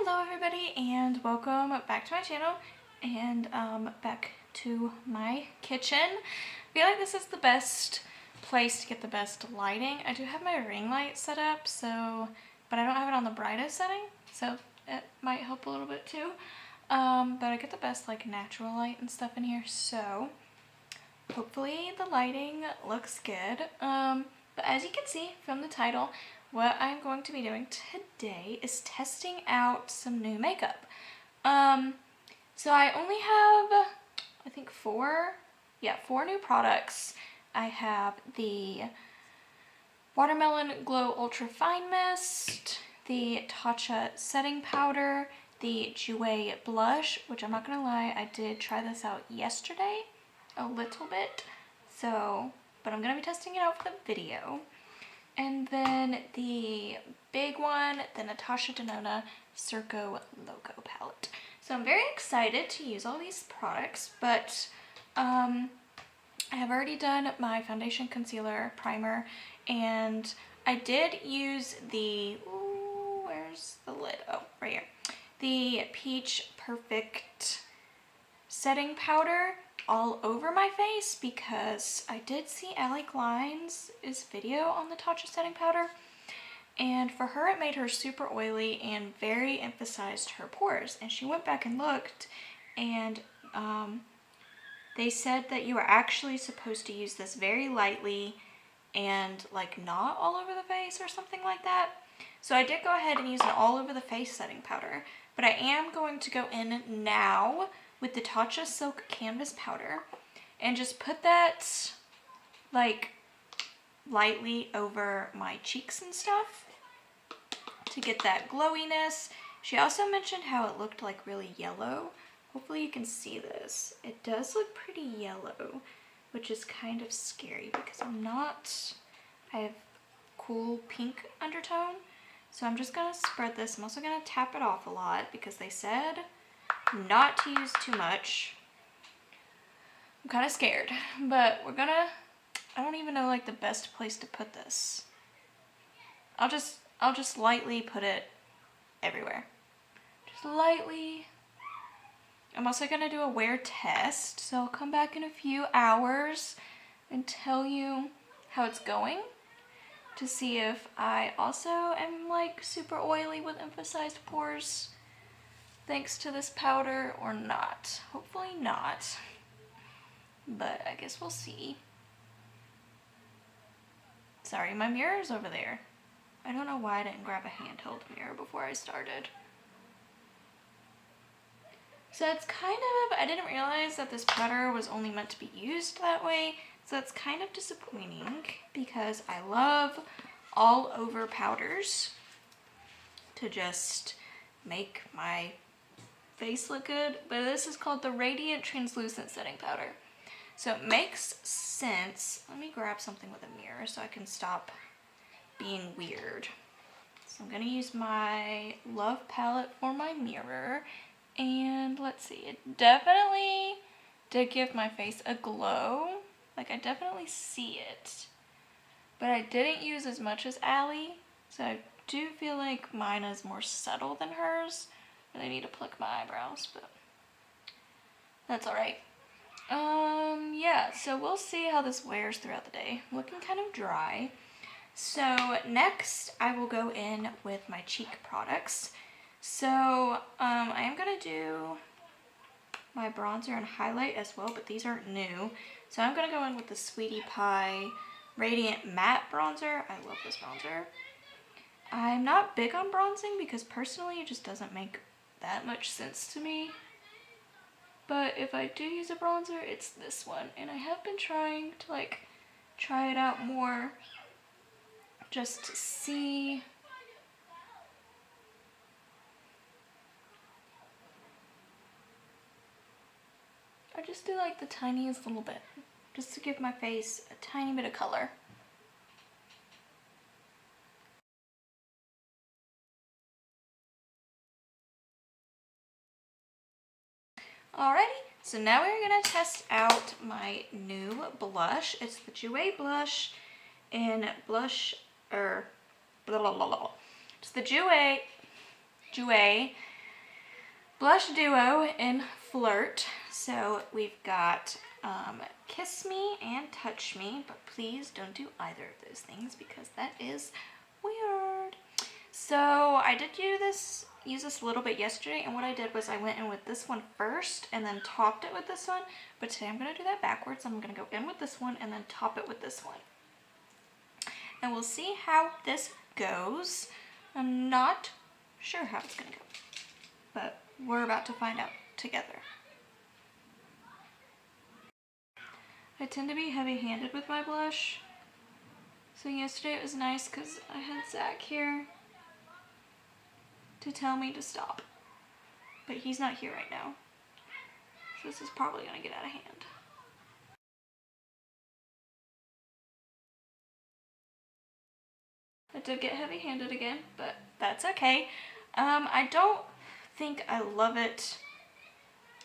Hello everybody and welcome back to my channel and back to my kitchen. I feel like this is the best place to get the best lighting. I do have my ring light set up, but I don't have it on the brightest setting, so it might help a little bit too. But I get the best like natural light and stuff in here, so hopefully the lighting looks good. But as you can see from the title, what I'm going to be doing today is testing out some new makeup. So I only have, I think four new products. I have the Watermelon Glow Ultra Fine Mist, the Tatcha Setting Powder, the Jouer Blush, which I'm not gonna lie, I did try this out yesterday a little bit, but I'm gonna be testing it out for the video. And then the big one, the Natasha Denona Circo Loco palette. So I'm very excited to use all these products, but I have already done my foundation, concealer, primer, and I did use the, where's the lid? Oh, right here. The Peach Perfect setting powder all over my face because I did see Allie Glines' video on the Tatcha setting powder, and for her it made her super oily and very emphasized her pores, and she went back and looked, and they said that you are actually supposed to use this very lightly and like not all over the face or something like that. So I did go ahead and use an all over the face setting powder, but I am going to go in now with the Tatcha Silk Canvas Powder and just put that like lightly over my cheeks and stuff to get that glowiness. She also mentioned how it looked like really yellow. Hopefully you can see this. It does look pretty yellow, which is kind of scary because I have cool pink undertone. So I'm just gonna spread this. I'm also gonna tap it off a lot because they said not to use too much. I'm kind of scared, but I don't even know like the best place to put this. I'll just lightly put it everywhere. Just lightly. I'm also gonna do a wear test, so I'll come back in a few hours and tell you how it's going to see if I also am like super oily with emphasized pores thanks to this powder or not. Hopefully not, but I guess we'll see. Sorry, my mirror's over there. I don't know why I didn't grab a handheld mirror before I started. So it's kind of, I didn't realize that this powder was only meant to be used that way, so that's kind of disappointing because I love all over powders to just make my face look good, but this is called the Radiant Translucent Setting Powder. So it makes sense. Let me grab something with a mirror so I can stop being weird. So I'm gonna use my Love palette for my mirror, and let's see, it definitely did give my face a glow. Like I definitely see it, but I didn't use as much as Allie, so I do feel like mine is more subtle than hers. I need to pluck my eyebrows, but that's alright. Yeah, so we'll see how this wears throughout the day. I'm looking kind of dry. So next I will go in with my cheek products. So I am going to do my bronzer and highlight as well, but these aren't new. So I'm going to go in with the Sweetie Pie Radiant Matte Bronzer. I love this bronzer. I'm not big on bronzing because personally it just doesn't make that much sense to me, but if I do use a bronzer, it's this one, and I have been trying to like try it out more just to see. I just do like the tiniest little bit just to give my face a tiny bit of color. Alrighty, so now we're gonna test out my new blush. It's the Jouer blush in blush, It's the Jouer blush duo in Flirt. So we've got Kiss Me and Touch Me, but please don't do either of those things because that is weird. So I did use this a little bit yesterday, and what I did was I went in with this one first and then topped it with this one, but today I'm going to do that backwards. I'm going to go in with this one and then top it with this one. And we'll see how this goes. I'm not sure how it's going to go, but we're about to find out together. I tend to be heavy-handed with my blush. So yesterday it was nice because I had Zach here to tell me to stop. But he's not here right now. So this is probably going to get out of hand. I did get heavy-handed again, but that's okay. I don't think I love it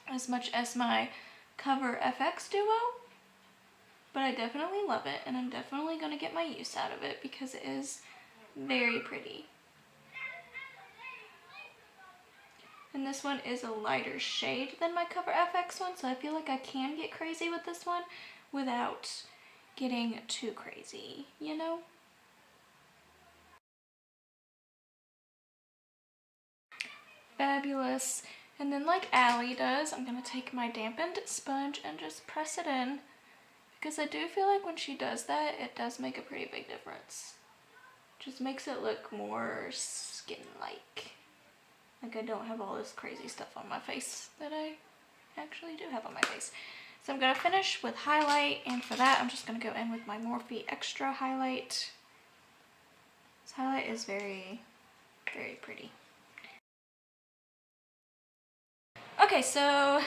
as much as my Cover FX duo, but I definitely love it, and I'm definitely going to get my use out of it because it is very pretty. And this one is a lighter shade than my Cover FX one, so I feel like I can get crazy with this one without getting too crazy, you know? Fabulous. And then like Allie does, I'm going to take my dampened sponge and just press it in, because I do feel like when she does that, it does make a pretty big difference. Just makes it look more skin-like. Like I don't have all this crazy stuff on my face that I actually do have on my face. So I'm going to finish with highlight, and for that I'm just going to go in with my Morphe Extra highlight. This highlight is very, very pretty. Okay, so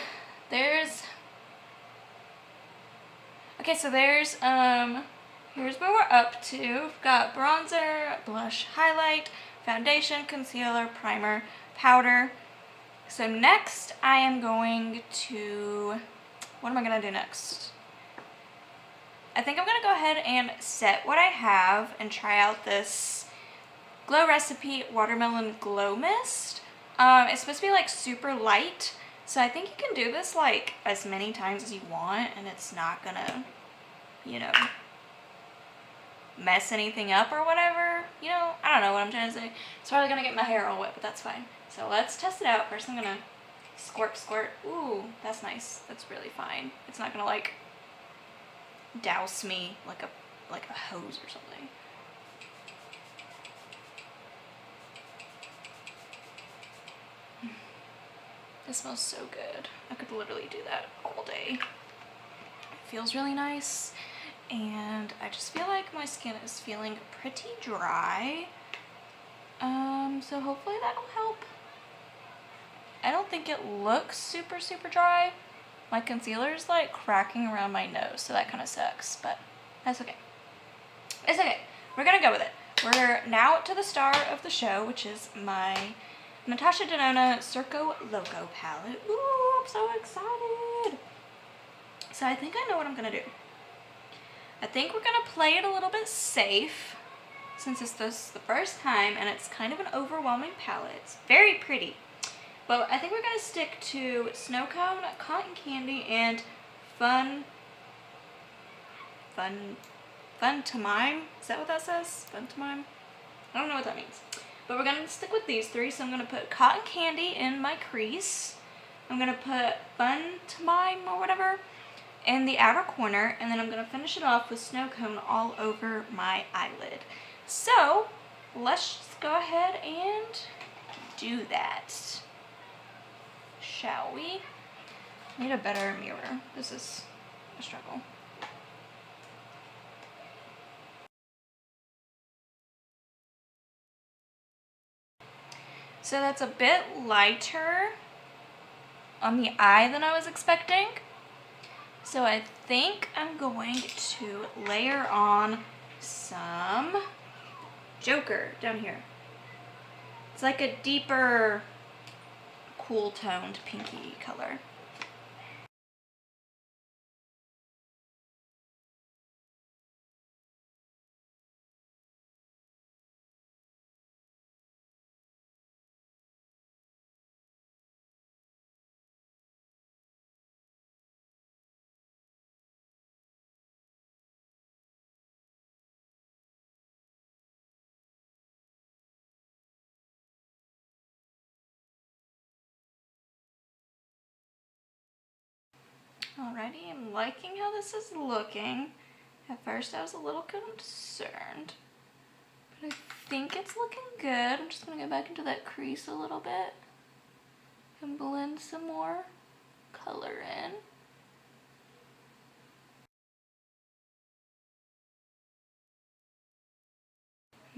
there's here's where we're up to. We've got bronzer, blush, highlight, foundation, concealer, primer, powder. So next I am going to, what am I going to do next? I think I'm going to go ahead and set what I have and try out this Glow Recipe Watermelon Glow Mist. It's supposed to be like super light, so I think you can do this like as many times as you want and it's not gonna, you know, mess anything up or whatever. You know, I don't know what I'm trying to say. It's probably gonna get my hair all wet, but that's fine. So let's test it out. First I'm gonna squirt. Ooh, that's nice. That's really fine. It's not gonna like douse me like a hose or something. It smells so good. I could literally do that all day. It feels really nice, and I just feel like my skin is feeling pretty dry. So hopefully that'll help. I don't think it looks super, super dry. My concealer's like cracking around my nose, so that kind of sucks, but that's okay. It's okay. We're gonna go with it. We're now to the star of the show, which is my Natasha Denona Circo Loco palette. Ooh, I'm so excited. So I think I know what I'm going to do. I think we're going to play it a little bit safe since it's the first time and it's kind of an overwhelming palette. It's very pretty. But I think we're going to stick to Snow Cone, Cotton Candy, and Fun to Mime. Is that what that says? Fun to Mime? I don't know what that means. But we're going to stick with these three. So I'm going to put Cotton Candy in my crease. I'm going to put Fun to Mime or whatever in the outer corner. And then I'm going to finish it off with Snow Cone all over my eyelid. So let's just go ahead and do that. Shall we? I need a better mirror. This is a struggle. So that's a bit lighter on the eye than I was expecting. So I think I'm going to layer on some Jouer down here. It's like a deeper, cool toned pinky color. Alrighty, I'm liking how this is looking. At first I was a little concerned, but I think it's looking good. I'm just gonna go back into that crease a little bit and blend some more color in.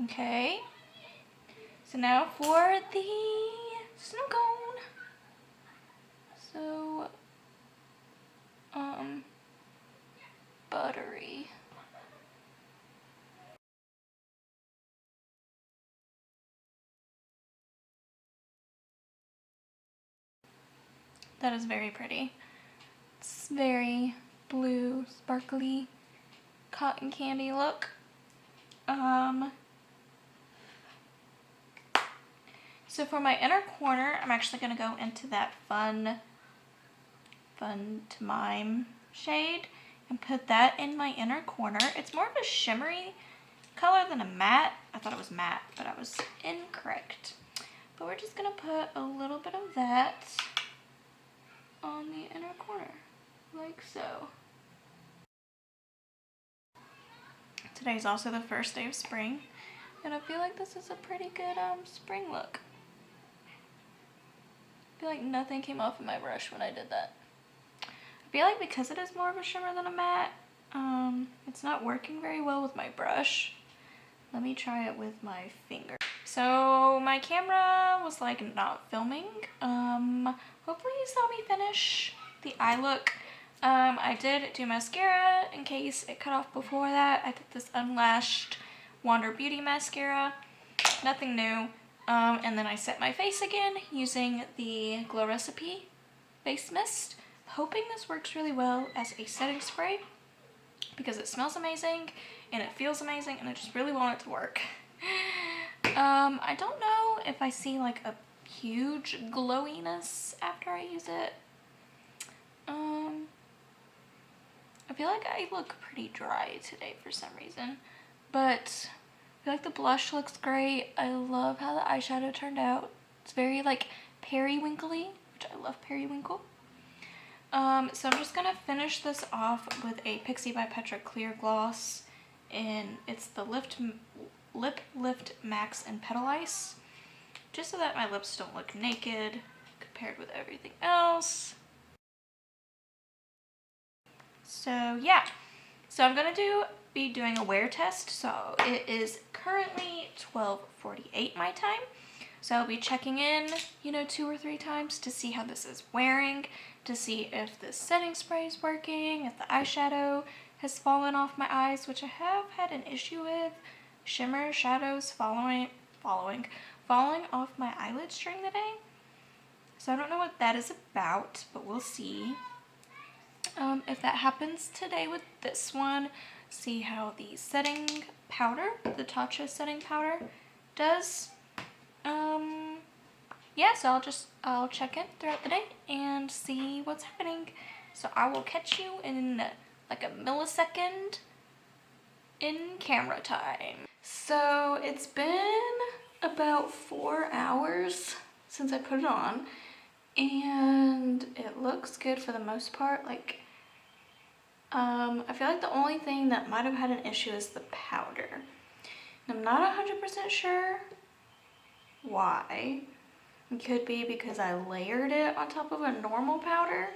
Okay, so now for the snow cone. So, buttery. That is very pretty. It's very blue, sparkly, cotton candy look. So for my inner corner, I'm actually going to go into that Fun to Mime shade and put that in my inner corner. It's more of a shimmery color than a matte. I thought it was matte, but I was incorrect. But we're just going to put a little bit of that on the inner corner, like so. Today's also the first day of spring, and I feel like this is a pretty good spring look. I feel like nothing came off of my brush when I did that. I feel like because it is more of a shimmer than a matte, it's not working very well with my brush. Let me try it with my finger. So my camera was like not filming. Hopefully you saw me finish the eye look. I did do mascara in case it cut off before that. I did this Unlashed Wander Beauty mascara. Nothing new. And then I set my face again using the Glow Recipe face mist. Hoping this works really well as a setting spray because it smells amazing and it feels amazing and I just really want it to work. I don't know if I see like a huge glowiness after I use it. I feel like I look pretty dry today for some reason, but I feel like the blush looks great. I love how the eyeshadow turned out. It's very like periwinkly, which I love periwinkle. So I'm just gonna finish this off with a Pixie by Petra clear gloss, and it's the Lip Lift Max and Petal Ice, just so that my lips don't look naked compared with everything else. So yeah, so I'm gonna be doing a wear test. So it is currently 12:48 my time. So I'll be checking in, 2 or 3 times to see how this is wearing, to see if the setting spray is working, if the eyeshadow has fallen off my eyes, which I have had an issue with. Shimmer shadows falling off my eyelids during the day. So I don't know what that is about, but we'll see. If that happens today with this one, see how the setting powder, the Tatcha setting powder, does. Yeah, so I'll check in throughout the day and see what's happening. So I will catch you in like a millisecond in camera time. So it's been about 4 hours since I put it on, and it looks good for the most part. Like, I feel like the only thing that might have had an issue is the powder. And I'm not 100% sure why. It could be because I layered it on top of a normal powder,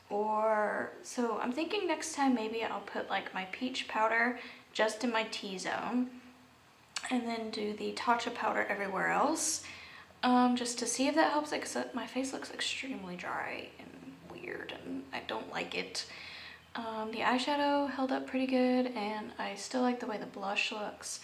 so I'm thinking next time maybe I'll put like my peach powder just in my T-zone and then do the Tatcha powder everywhere else, just to see if that helps, because my face looks extremely dry and weird and I don't like it. The eyeshadow held up pretty good and I still like the way the blush looks.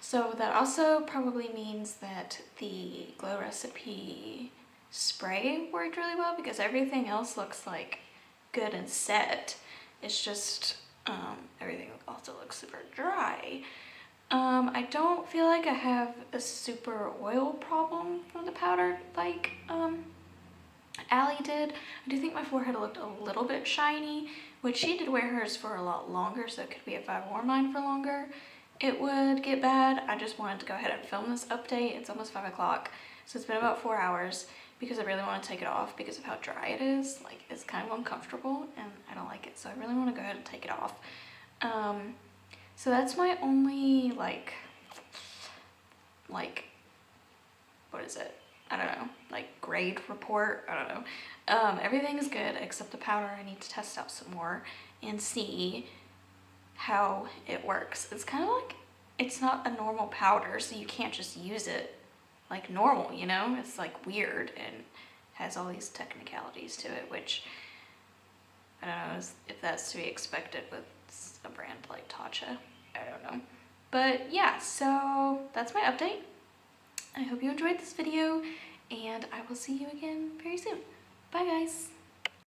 So that also probably means that the Glow Recipe spray worked really well, because everything else looks like good and set. It's just everything also looks super dry. I don't feel like I have a super oil problem from the powder like Allie did. I do think my forehead looked a little bit shiny, which she did wear hers for a lot longer, so it could be if I wore mine for longer. it would get bad. I just wanted to go ahead and film this update. It's almost 5 o'clock, so it's been about 4 hours because I really want to take it off because of how dry it is. Like, it's kind of uncomfortable and I don't like it, so I really want to go ahead and take it off. So that's my only like, what is it? I don't know, like grade report, I don't know. Everything is good except the powder. I need to test out some more and see how it works. It's kind of like, it's not a normal powder, so you can't just use it like normal, you know? It's like weird and has all these technicalities to it, which I don't know if that's to be expected with a brand like Tatcha. I don't know. But yeah, so that's my update. I hope you enjoyed this video, and I will see you again very soon. Bye guys.